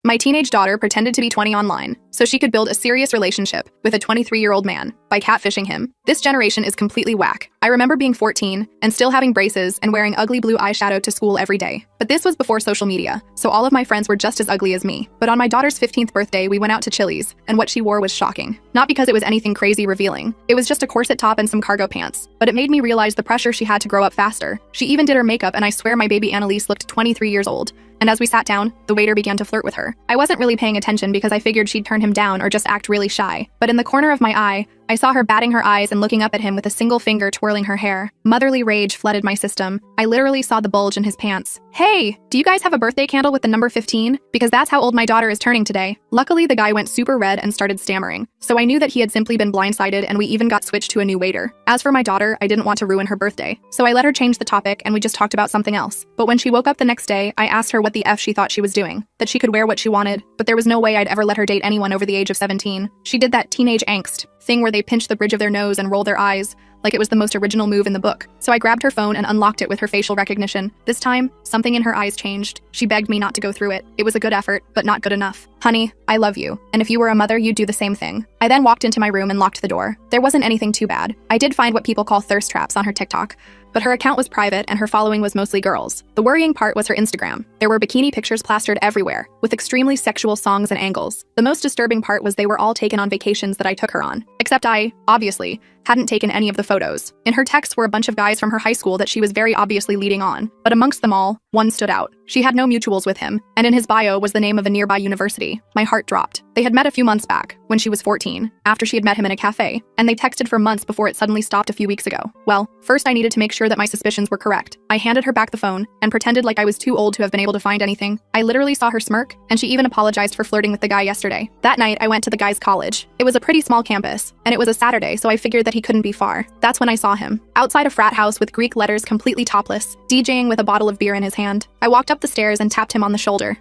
My teenage daughter pretended to be 20 online, so she could build a serious relationship with a 23-year-old man by catfishing him. This generation is completely whack. I remember being 14 and still having braces and wearing ugly blue eyeshadow to school every day. But this was before social media, so all of my friends were just as ugly as me. But on my daughter's 15th birthday, we went out to Chili's, and what she wore was shocking. Not because it was anything crazy revealing. It was just a corset top and some cargo pants. But it made me realize the pressure she had to grow up faster. She even did her makeup, and I swear my baby Annalise looked 23 years old. And as we sat down, the waiter began to flirt with her. I wasn't really paying attention because I figured she'd turn him down or just act really shy. But in the corner of my eye, I saw her batting her eyes and looking up at him with a single finger twirling her hair. Motherly rage flooded my system. I literally saw the bulge in his pants. Hey, do you guys have a birthday candle with the number 15? Because that's how old my daughter is turning today. Luckily, the guy went super red and started stammering. So I knew that he had simply been blindsided, and we even got switched to a new waiter. As for my daughter, I didn't want to ruin her birthday. So I let her change the topic and we just talked about something else. But when she woke up the next day, I asked her what the F she thought she was doing. That she could wear what she wanted, but there was no way I'd ever let her date anyone over the age of 17. She did that teenage angst thing where they pinch the bridge of their nose and roll their eyes, like it was the most original move in the book. So I grabbed her phone and unlocked it with her facial recognition. This time, something in her eyes changed. She begged me not to go through it. It was a good effort, but not good enough. Honey, I love you. And if you were a mother, you'd do the same thing. I then walked into my room and locked the door. There wasn't anything too bad. I did find what people call thirst traps on her TikTok, but her account was private and her following was mostly girls. The worrying part was her Instagram. There were bikini pictures plastered everywhere, with extremely sexual songs and angles. The most disturbing part was they were all taken on vacations that I took her on. Except I, obviously, hadn't taken any of the photos. In her texts were a bunch of guys from her high school that she was very obviously leading on, but amongst them all, one stood out. She had no mutuals with him, and in his bio was the name of a nearby university. My heart dropped. They had met a few months back, when she was 14, after she had met him in a cafe, and they texted for months before it suddenly stopped a few weeks ago. Well, first I needed to make sure that my suspicions were correct. I handed her back the phone and pretended like I was too old to have been able to find anything. I literally saw her smirk, and she even apologized for flirting with the guy yesterday. That night, I went to the guy's college. It was a pretty small campus, and it was a Saturday, so I figured that he couldn't be far. That's when I saw him, outside a frat house with Greek letters, completely topless, DJing with a bottle of beer in his hand. I walked up the stairs and tapped him on the shoulder.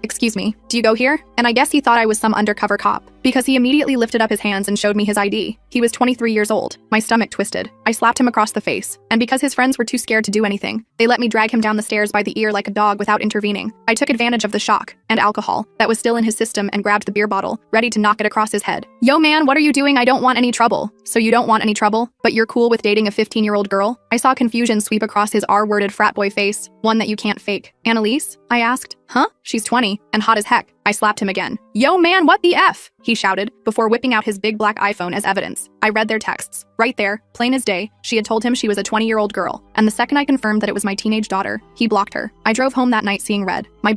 Excuse me, do you go here? And I guess he thought I was some undercover cop, because he immediately lifted up his hands and showed me his ID. He was 23 years old. My stomach twisted. I slapped him across the face, and because his friends were too scared to do anything, they let me drag him down the stairs by the ear like a dog without intervening. I took advantage of the shock and alcohol that was still in his system and grabbed the beer bottle, ready to knock it across his head. Yo man, what are you doing? I don't want any trouble. So you don't want any trouble, but you're cool with dating a 15-year-old girl? I saw confusion sweep across his R-worded frat boy face, one that you can't fake. Annalise? I asked. Huh? She's 20 and hot as heck. I slapped him again. Yo man, what the F? He shouted, before whipping out his big black iPhone as evidence. I read their texts. Right there, plain as day, she had told him she was a 20-year-old girl, and the second I confirmed that it was my teenage daughter, he blocked her. I drove home that night seeing red. My